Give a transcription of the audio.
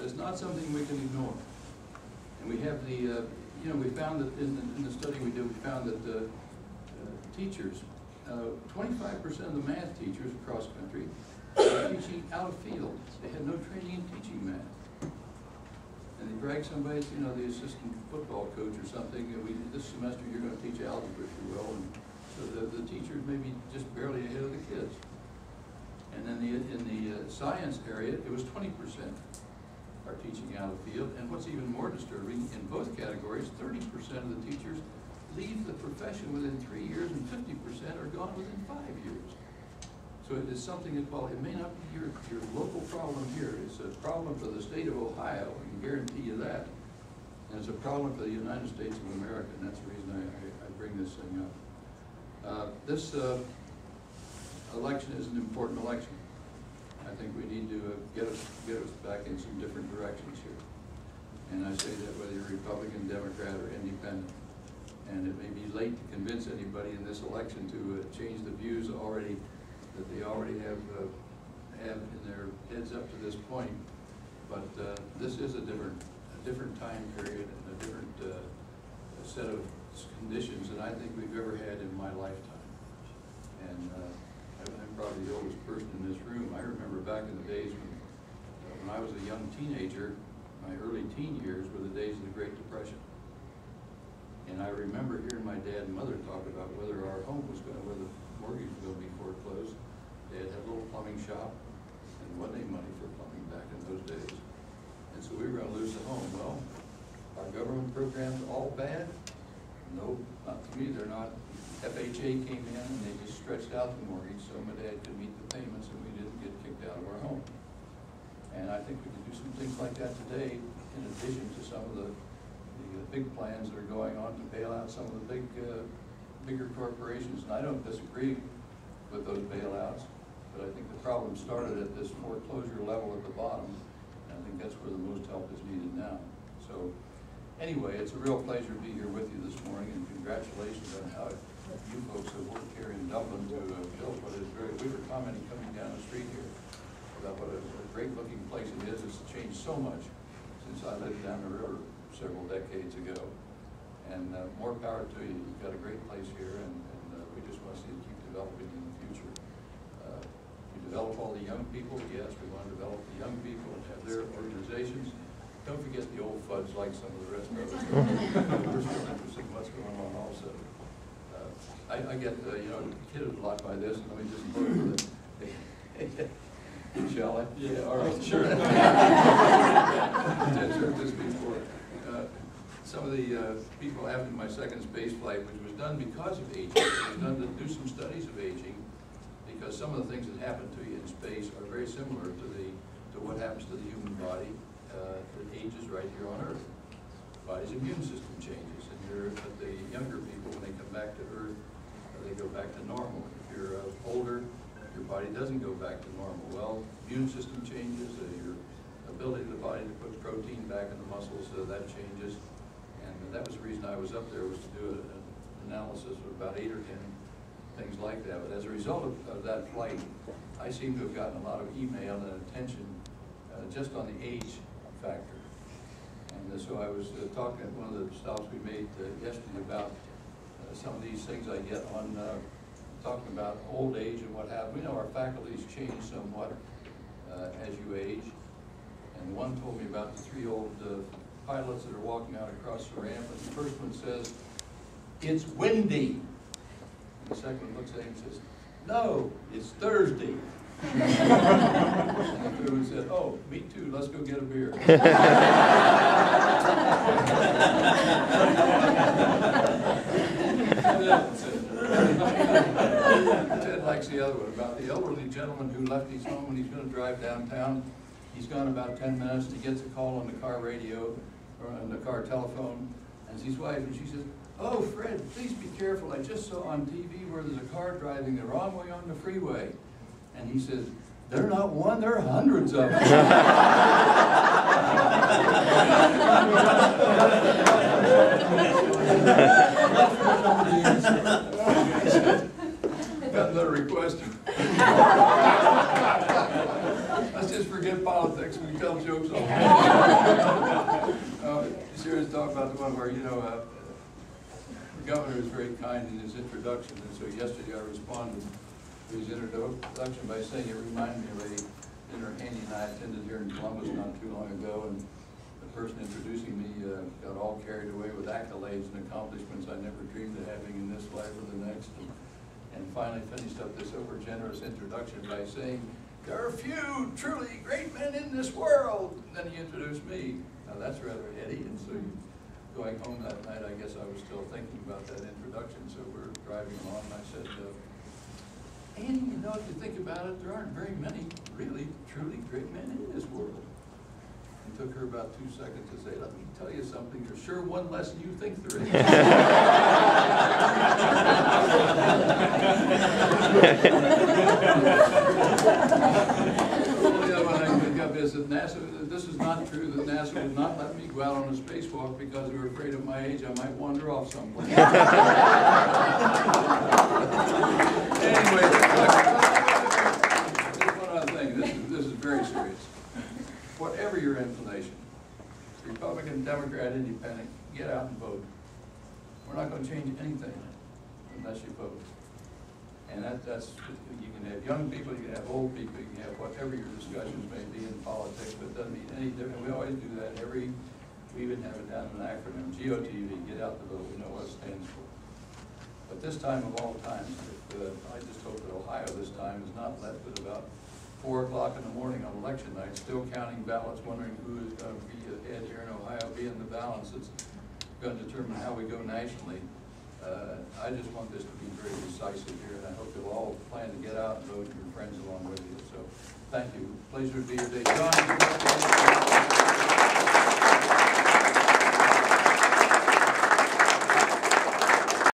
It's not something we can ignore. And we have the, we found that in the study we did, we found that teachers, 25% of the math teachers across the country were teaching out of field. They had no training in teaching math. And they drag somebody, the assistant football coach or something, this semester you're going to teach algebra, if you will, and so the teachers may be just barely ahead of the kids. And then in the science area, it was 20% are teaching out of field. And what's even more disturbing, in both categories, 30% of the teachers leave the profession within 3 years, and 50% are gone within 5 years. So it is something that, well, it may not be your local problem here. It's a problem for the state of Ohio, I can guarantee you that. And it's a problem for the United States of America, and that's the reason I bring this thing up. This election is an important election. I think we need to get us back in some different directions here. And I say that whether you're Republican, Democrat, or Independent. And it may be late to convince anybody in this election to change the views that they already have in their heads up to this point. But this is a different time period and a different set of conditions than I think we've ever had in my lifetime. And I'm probably the oldest person in this room. I remember back in the days when I was a young teenager, my early teen years were the days of the Great Depression. And I remember hearing my dad and mother talk about whether our home was whether the mortgage was going to be foreclosed. Dad had a little plumbing shop, and there wasn't any money for plumbing back in those days. And so we were going to lose the home. Well, our government programs all bad? No, not to me, they're not. FHA came in and they just stretched out the mortgage so my dad could meet the payments and we didn't get kicked out of our home. And I think we could do some things like that today, in addition to some of the big plans that are going on to bail out some of the bigger corporations. And I don't disagree with those bailouts, but I think the problem started at this foreclosure level at the bottom, and I think that's where the most help is needed now. So anyway, it's a real pleasure to be here with you this morning, and congratulations on how you folks have worked here in Dublin to build what is we were commenting coming down the street here about what a great looking place it is. It's changed so much since I lived down the river several decades ago, and more power to you. You've got a great place here, and we just want to see it keep developing in the future. We develop all the young people. Yes, we want to develop the young people and have their organizations. Don't forget the old fudge like some of the rest of us. We're still interested in what's going on also. I get kidded a lot by this, and let me just quote with it. Shall I? Yeah, all right, sure. I've heard this before. Some of the people after my second space flight, which was done because of aging, it was done to do some studies of aging, because some of the things that happen to you in space are very similar to what happens to the human body that ages right here on Earth. The body's immune system changes, but the younger people, when they come back to Earth, they go back to normal. If you're older, your body doesn't go back to normal. Well, immune system changes, your ability of the body to put protein back in the muscles, that changes. And that was the reason I was up there, was to do an analysis of about 8 or 10 things like that. But as a result of that flight, I seem to have gotten a lot of email and attention just on the age factor. And so I was talking at one of the stops we made yesterday about some of these things I get on talking about old age and what happens. We know our faculties change somewhat as you age. And one told me about the 3 old pilots that are walking out across the ramp, and the first one says, "It's windy." And the second one looks at him and says, "No, it's Thursday." And the third one said, "Oh, me too, let's go get a beer." Ted likes the other one, about the elderly gentleman who left his home when he's going to drive downtown. He's gone about 10 minutes, he gets a call on the car radio, or on the car telephone, and it's his wife, and she says, "Oh, Fred, please be careful. I just saw on TV where there's a car driving the wrong way on the freeway." And he says, "They're not one, there are hundreds of them." Got another request. Let's just forget politics. We tell jokes all the time. Serious talk about the one where, you know, the governor is very kind in his introduction, and so yesterday I responded to his introduction by saying it reminded me of a dinner Andy and I attended here in Columbus not too long ago, and the person introducing me got all carried away with accolades and accomplishments I never dreamed of having in this life or the next, and finally finished up this over-generous introduction by saying, "There are few truly great men in this world." And then he introduced me. Now that's rather heady, and so going home that night, I guess I was still thinking about that introduction. So we're driving along, and I said, "Andy, you know, if you think about it, there aren't very many really, truly great men in this world." It took her about 2 seconds to say, "Let me tell you something, there's sure one less than you think there is." NASA, this is not true, that NASA would not let me go out on a spacewalk because they were afraid of my age I might wander off someplace. Anyway, just one other thing, this is very serious. Whatever your inclination, Republican, Democrat, Independent, get out and vote. We're not going to change anything unless you vote. And that's, you can have young people, you can have old people, you can have whatever your discussions may be in politics, but it doesn't mean any different. We always do that. We even have it down in an acronym, GOTV, get out the vote, we know what it stands for. But this time of all times, I just hope that Ohio this time is not left at about 4 o'clock in the morning on election night, still counting ballots, wondering who is going to be ahead here in Ohio, being the balance that's going to determine how we go nationally. I just want this to be very decisive here, and I hope you'll all plan to get out and vote, your friends along with you. So, thank you. Pleasure to be here today. John.